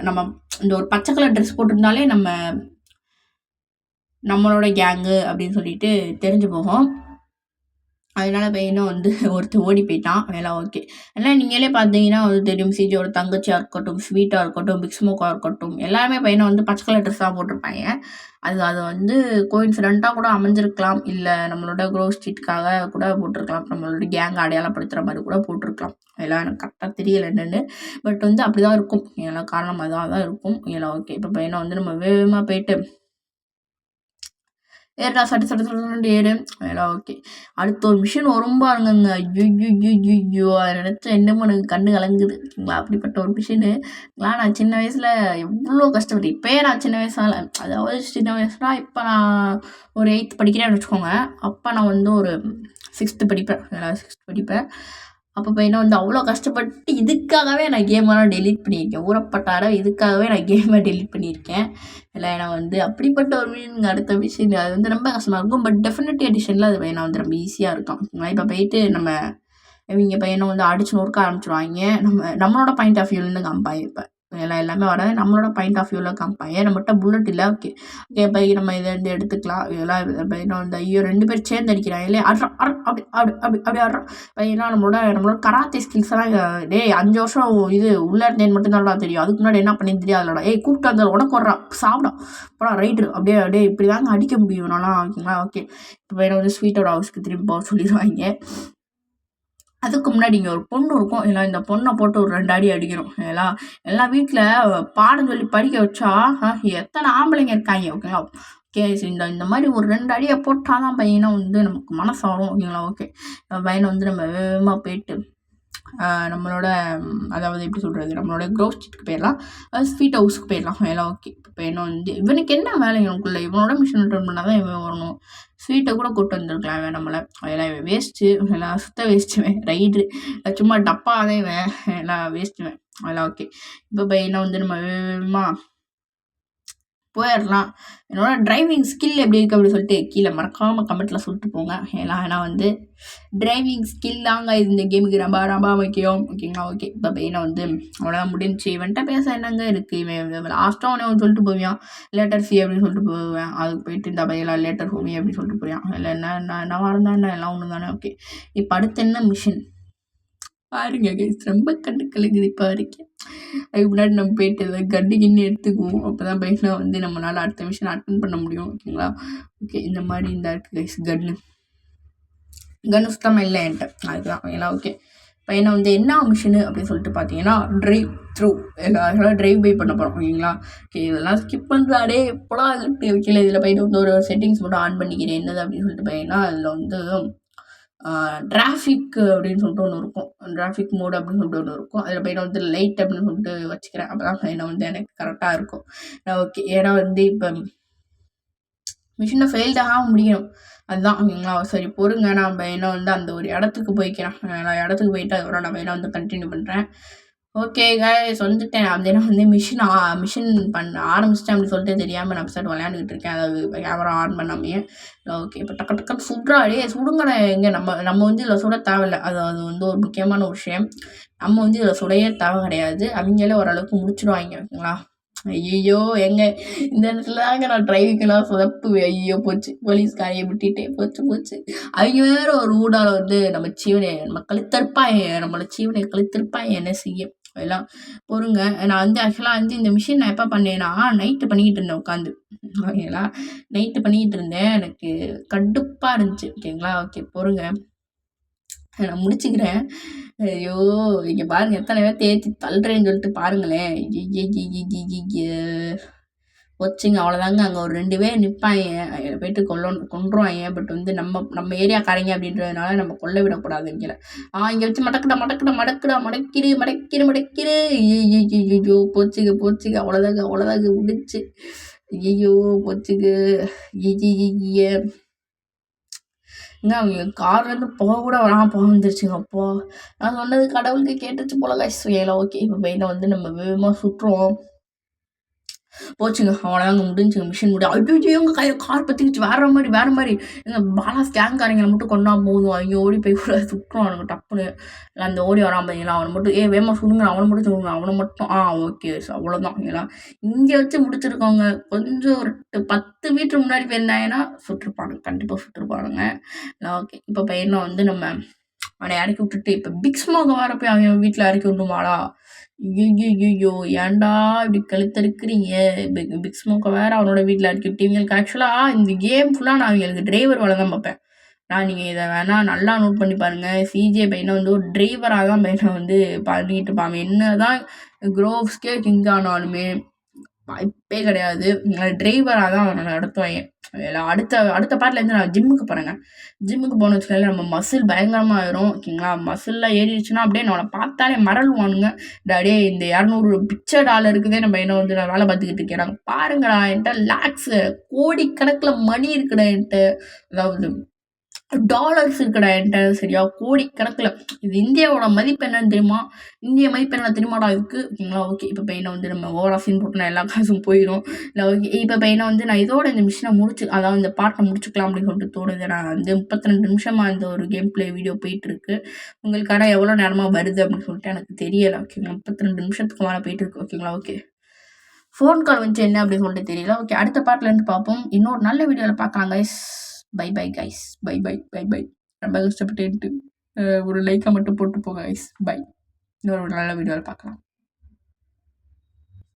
நம்ம இந்த ஒரு பச்சை கலர் ட்ரெஸ் போட்டிருந்தாலே நம்மளோட கேங்கு அப்படின்னு சொல்லிட்டு தெரிஞ்சு போகும். அதனால பையனும் வந்து ஒருத்தர் ஓடி போயிட்டான். எல்லாம் ஓகே. ஏன்னா நீங்களே பார்த்தீங்கன்னா வந்து தெரியும், சிஜியோட தங்கச்சியாக இருக்கட்டும், ஸ்வீட்டாக இருக்கட்டும், பிக் ஸ்மோக்காக இருக்கட்டும், எல்லாருமே பையனை வந்து பச்சை கலர் ட்ரெஸ் தான் போட்டிருப்பாங்க. அது வந்து கோயின்சிடென்ட்டாக கூட அமைஞ்சிருக்கலாம். இல்லை நம்மளோட க்ரோவ் ஸ்ட்ரீட்காக கூட போட்டிருக்கலாம். நம்மளோட கேங் அடையாளப்படுத்துகிற மாதிரி கூட போட்டிருக்கலாம். எல்லாம் எனக்கு கரெக்டாக தெரியலை என்னென்னு. பட் வந்து அப்படி தான் இருக்கும். எல்லாம் காரணம் அதாக தான் இருக்கும். எல்லாம் ஓகே. இப்போ பையனை வந்து நம்ம வேகமாக போயிட்டு ஏறா சட்டு ஏறு. எல்லாம் ஓகே. அடுத்த ஒரு மிஷின் வரும் பாருங்கங்க. ஐயோ அதை நினச்சா என்னமோ எனக்கு கண்ணு கலங்குது. அப்படிப்பட்ட ஒரு மிஷினு நான் சின்ன வயசில் எவ்வளோ கஷ்டப்பட்டு. இப்போயே நான் சின்ன வயசால, அதாவது சின்ன வயசுனா இப்போ நான் ஒரு 8th படிக்கிறேன்னு வச்சுக்கோங்க. அப்போ நான் வந்து ஒரு 6th படிப்பேன். 6th படிப்பேன். அப்போ பையனை வந்து அவ்வளோ கஷ்டப்பட்டு இதுக்காகவே நான் கேமெல்லாம் டெலீட் பண்ணியிருக்கேன். ஊறப்பட்டார இதுக்காகவே நான் கேமை டெலீட் பண்ணியிருக்கேன். இல்லை நான் வந்து அப்படிப்பட்ட ஒரு மீன் அடுத்த விஷயம் அது வந்து ரொம்ப கஷ்டமாக இருக்கும். பட் டெஃபினெட்லி எடிஷனில் அது பையனை வந்து ரொம்ப ஈஸியாக இருக்கும். இப்போ போயிட்டு இவங்க பையனை வந்து அடிச்சு நொறுக்க ஆரம்பிச்சிருவாங்க. நம்மளோட பாயிண்ட் ஆஃப் வியூலேருந்து காமிப்பாங்க. இப்போ எல்லாமே வராது, நம்மளோட பாயிண்ட் ஆஃப் வியூவில் காமிப்பாங்க. நம்மகிட்ட புல்லட் இல்லை. ஓகே ஓகே பை நம்ம இதை வந்து எடுத்துக்கலாம். இதெல்லாம் பையனை வந்து ஐயோ 2 பேர் சேர்ந்து அடிக்கிறாங்க. இல்லை அப்படி அப்படி அப்படி அப்படி ஆடுறோம். பையனா நம்மளோட கராத்தே ஸ்கில்ஸ் எல்லாம் 5 வருஷம் இது உள்ளே இருந்தேன்னு மட்டும்தான்டா தெரியும். அதுக்கு முன்னாடி என்ன பண்ணி தெரியாதுலடா. கூப்பிட்டு வந்தாலும் உனக்கு வர்றா சாப்பிடும் போடா ரைட்ரு அப்படியே இப்படி தாங்க அடிக்க முடியும் நல்லா. ஓகேங்களா? ஓகே. இப்போ பையனை வந்து ஸ்வீட்டோட ஹவுஸ்க்கு திரும்பி போக சொல்லிடுவாங்க. அதுக்கு முன்னாடி இங்கே ஒரு பொண்ணு இருக்கும். இல்லை இந்த பொண்ணை போட்டு ஒரு 2 அடி அடிக்கணும். எல்லா வீட்டில் பாடம் சொல்லி படிக்க வச்சா எத்தனை ஆம்பளைங்க இருக்காங்க. ஓகேங்களா? ஓகே, இந்த மாதிரி ஒரு 2 அடியை போட்டால் தான் பையனை வந்து நமக்கு மனசு வரும். ஓகேங்களா? ஓகே. பையனை வந்து நம்ம வேகமாக போயிட்டு நம்மளோட அதாவது எப்படி சொல்கிறது, நம்மளோட க்ரோவ் ஸ்ட்ரீட்டுக்கு போயிடலாம். ஸ்வீட் ஹவுஸுக்கு போயிடலாம். எல்லாம் ஓகே. இப்போ என்ன வந்து இவனுக்கு என்ன வேலை இவனுக்குள்ள, இவனோட மிஷின் ரிட்டர்ன் பண்ணால் தான் இவன் வரணும். ஸ்வீட்டை கூட கூப்பிட்டு வந்திருக்கலாம் இவன் நம்மளை. எல்லாம் இவன் வேஸ்ட்டு, எல்லாம் சுத்த வேஸ்ட்டுவேன். ரைட்ரு சும்மா டப்பாவே இவன், எல்லாம் வேஸ்ட்டுவேன். எல்லாம் ஓகே. இப்போ பையனை வந்து நம்ம வேகமாக போயிடலாம். என்னோட டிரைவிங் ஸ்கில் எப்படி இருக்குது அப்படின்னு சொல்லிட்டு கீழே மறக்காமல் கமெண்ட்டில் சொல்லிட்டு போங்க. ஏன்னா வந்து டிரைவிங் ஸ்கில் தாங்க இந்த கேமுக்கு ரொம்ப ரொம்ப முக்கியம். ஓகேங்களா? ஓகே. இப்போ பையனை வந்து அவ்வளோ முடிஞ்சு இவன்ட்ட பேச என்னங்க இருக்குது. இவன் லாஸ்ட்டாக அவனை சொல்லிட்டு போவியான் லேட்டர் சி அப்படின்னு சொல்லிட்டு போவேன். அதுக்கு போயிட்டு இந்த பையெல்லாம் லேட்டர் ஹோமி அப்படின்னு சொல்லிட்டு போயான். இல்லை என்ன வரந்தா என்ன எல்லாம் ஒன்று தானே. ஓகே. இப்போ அடுத்து என்ன மிஷின் பாருங்க கைஸ், ரொம்ப கண்டு கலங்குது இப்போ வரைக்கும். அதுக்கு முன்னாடி நம்ம போயிட்டு ஏதாவது கன்னு எடுத்துக்குவோம். அப்போ தான் பையனை வந்து நம்மளால் அடுத்த மிஷன் அட்டன் பண்ண முடியும். ஓகேங்களா? ஓகே. இந்த மாதிரி இந்த இருக்குது கைஸ் கன்னு சுத்தமாக இல்லை என்கிட்ட. அதுதான் எல்லாம் ஓகே. பையனை வந்து என்ன மிஷினு அப்படின்னு சொல்லிட்டு பார்த்தீங்கன்னா ட்ரைவ் த்ரூ. எல்லாரும் ட்ரைவ் பை பண்ண போகிறோம். ஓகேங்களா? ஓகே. இதெல்லாம் ஸ்கிப் பண்ணுறாடே எப்போலாம் வைக்கல. இதில் பையனை வந்து ஒரு செட்டிங்ஸ் மட்டும் ஆன் பண்ணிக்கிறேன். என்னது அப்படின்னு சொல்லிட்டு பையனா அதில் வந்து டிராஃபிக் அப்படின்னு சொல்லிட்டு ஒன்று இருக்கும். டிராஃபிக் மோட் அப்படின்னு சொல்லிட்டு ஒன்று இருக்கும். அதில் பையனை வந்து லைட் அப்படின்னு சொல்லிட்டு வச்சுக்கிறேன். அப்போ தான் பையனை வந்து எனக்கு கரெக்டாக இருக்கும். ஓகே. ஏன்னா வந்து இப்போ மிஷினை ஃபெயில்டாக முடியணும். அதுதான். ஓகேங்களா? சரி பொறுங்க, நான் பையனை வந்து அந்த ஒரு இடத்துக்கு போய்க்கிறேன். நான் இடத்துக்கு போயிட்டு அதுக்கப்புறம் நான் பையனை வந்து கண்டினியூ பண்ணுறேன். ஓகே கைஸ், வந்துட்டேன். அந்த இடம் வந்து மிஷின் பண்ண ஆரம்பிச்சிட்டேன் அப்படின்னு சொல்லிட்டு தெரியாமல் நான் சைடு விளையாண்டுக்கிட்டு இருக்கேன். அதாவது கேமரா ஆன் பண்ணாமையே. ஓகே. இப்போ டக்குன்னு சுடுறாடே சுடுங்கடா. எங்கே நம்ம வந்து இதில் சுட தேவையில்லை. அது வந்து ஒரு முக்கியமான விஷயம். நம்ம வந்து இதில் சுடையே தேவை கிடையாது. அவங்களே ஓரளவுக்கு முடிச்சிடுவாங்க. ஓகேங்களா? ஐயோ! ஏங்க இந்த இடத்துல தாங்க நான் டிரைவிங்லாம் சொதப்புவேன். ஐயோ! போச்சு. போலீஸ்காரைய விட்டுட்டே போச்சு, போச்சு. அவிங்க வேற ஒரு ஊடால வந்து நம்ம சீவனைய நம்ம கழுத்தறுப்பாய்ங்க. நம்மள சீவனைய கழுத்தறுப்பாய்ங்க என்ன செய்ய? எல்லாம் பொறுங்க. நான் வந்து ஆக்சுவலா வந்து இந்த மிஷின் நான் எப்ப பண்ணேன்னா, நைட்டு பண்ணிக்கிட்டு இருந்தேன் உட்காந்து. ஓகேங்களா? நைட்டு பண்ணிக்கிட்டு இருந்தேன். எனக்கு கடுப்பா இருந்துச்சு. ஓகேங்களா? ஓகே பொறுங்க. நான் முடிச்சுக்கிறேன். ஐயோ! இங்க பாருங்க எத்தன பேத்த ஏத்தி தள்ளுறேன்னு சொல்லிட்டு பாருங்களேன். ஐய்யய்யய்யய்யய்ய! போச்சுங்க அவ்வளோதாங்க. அங்க ஒரு 2 பேர் நிப்பாய்ங்க. அவிங்கள போயிட்டு கொன்றுவாய்ங்க. பட் வந்து நம்ம ஏரியாக்காரைங்க அப்படின்றதுனால நம்ம கொல்ல விடக்கூடாது அவிங்கள. இங்க வச்சு மடக்குடா, மடக்குடா, மடக்குடா, மடக்கிரு, மடக்கிரு, மடக்கிரு. ஐய்யய்யய்யய்யோ! போச்சுங்க, போச்சுங்க. அவ்வளோதாங்க, அவ்வளோதாங்க முடிஞ்ச்சு. ஐயய்யோ! போச்சுங்க. ஐய்யய்யய்ய! ஏங்க அவங்க கார்லேருந்து புகை கூட வராம புகை வந்துருச்சுங்க. அப்பா! நான் சொன்னது கடவுளுக்கு கேட்டுருச்சு போல காய்ஸ். ஓகே. இப்போ மெயினா வந்து நம்ம வேகமா சுட்டுருவோம். போச்சுங்க. அவ்வளோதாங்க முடிஞ்சுங்க. மிஷின் ஐய்யய்யோ! இவங்க கார் பத்திக்கிச்சு. வேற மாரி, வேற மாரி. எங்க பாலாஸ் கேங்காரங்கள மட்டும் கொன்னா போதும். அவிங்க ஓடி போய் கூட சுட்டுருவானுங்க டப்புன்னு. அந்த ஓடி வரான் பார்த்தீங்களா, அவன மட்டும் வேகமா சுடுங்க. அவன மட்டும் சுடுங்க. அவன மட்டும் ஓகே. அவ்வளோதான். ஏன்னா, இங்க வச்சு முடிச்சிருக்கவங்க கொஞ்சம் ஒரு 10 மீட்டர் முன்னாடி போயிருந்தாங்கன்னா சுட்டுருப்பானுங்க. கண்டிப்பா சுட்டுருப்பானுங்க. ஓகே. இப்போ பையன வந்து நம்ம அவனை இறக்கி விட்டுட்டு, இப்போ பிக் ஸ்மோக்க வேற போய் அவன் வீட்ல இறக்கி விடணுமாடா? ஐய்யய்யய்யோ! ஏன்டா இப்படி கழுத்தறுக்கிறீங்க? பிக் ஸ்மோக்க வேற அவனோட வீட்ல இறக்கி விட்டு, இவங்களுக்கு ஆக்சுவலா இந்த கேம் ஃபுல்லா நான் இவங்களுக்கு டிரைவர் வேல தான் பார்ப்பேன். நீங்க இத வேணா நல்லா நோட் பண்ணி பாருங்க. சிஜே பையன வந்து ஒரு டிரைவரா தான் பையன வந்து பண்ணிட்டு இருப்பான். அவன் என்னதான் குரோவ்ஸ்க்கே கிங் ஆனாலுமே வாய்ப்பே கிடையாது. டிரைவரா தான் அவன நடத்துவாய்ங்க. அடுத்த அடுத்த பார்ட்லேருந்து நான் ஜிம்முக்கு போறேங்க. ஜிம்முக்கு போனோம்னு வச்சுக்கோங்களேன், நம்ம மசில் பயங்கரமா ஆயிரும். ஓகேங்களா? மசில்லாம் ஏறிடுச்சுன்னா அப்படியே நம்மள பார்த்தாலே மறந்துருவானுங்க. டேய் இந்த 200 பிச்சை டாலருக்குதே நம்ம என்ன வந்து நான் வேலை பார்த்துக்கிட்டு இருக்கேன். நாங்க பாருங்கடா என்ட்ட லேக்ஸு கோடிக்கணக்குல மணி இருக்குடா என்ட்ட. அதாவது டாலர்ஸ் இருக்குடா என்ட்ட. சரியா? கோடிக்கணக்குல. இது இந்தியாவோட மதிப்பு என்னன்னு தெரியுமா? இந்திய மதிப்பு என்ன தெரியுமாடா இதுக்கு? ஓகேங்களா? ஓகே. இப்ப பையன வந்து நம்ம ஓவரா சீன் போட்டோம்னா எல்லா காசும் போயிரும். ஓகே. இப்ப பையன வந்து நான் இதோட இந்த மிஷின அதாவது இந்த பார்ட்ட முடிச்சுக்கலாம் அப்படின்னு சொல்லிட்டு தோணுது. நான் வந்து 32 நிமிஷமா இந்த ஒரு கேம் பிளே வீடியோ போயிட்டுருக்கு. உங்களுக்கு ஆனா எவ்வளோ நேரமா வருது அப்படின்னு சொல்லிட்டு எனக்கு தெரியல. ஓகேங்களா? 32 நிமிஷத்துக்கு மேல போயிட்டுருக்கு. ஓகேங்களா? ஓகே. ஃபோன் கால் வந்துச்சு என்ன அப்படின்னு சொல்லிட்டு தெரியல. ஓகே. அடுத்த பார்ட்லேருந்து பார்ப்போம். இன்னொரு நல்ல வீடியோல பார்க்கலாம் guys. Bye bye guys. Bye bye bye bye. ரொம்ப கஷ்டப்பட்டு ஒரு லைக்கை மட்டும் போட்டு போங்க கைஸ். பை. இன்னொரு நல்ல வீடியோவில் பார்க்கலாம்.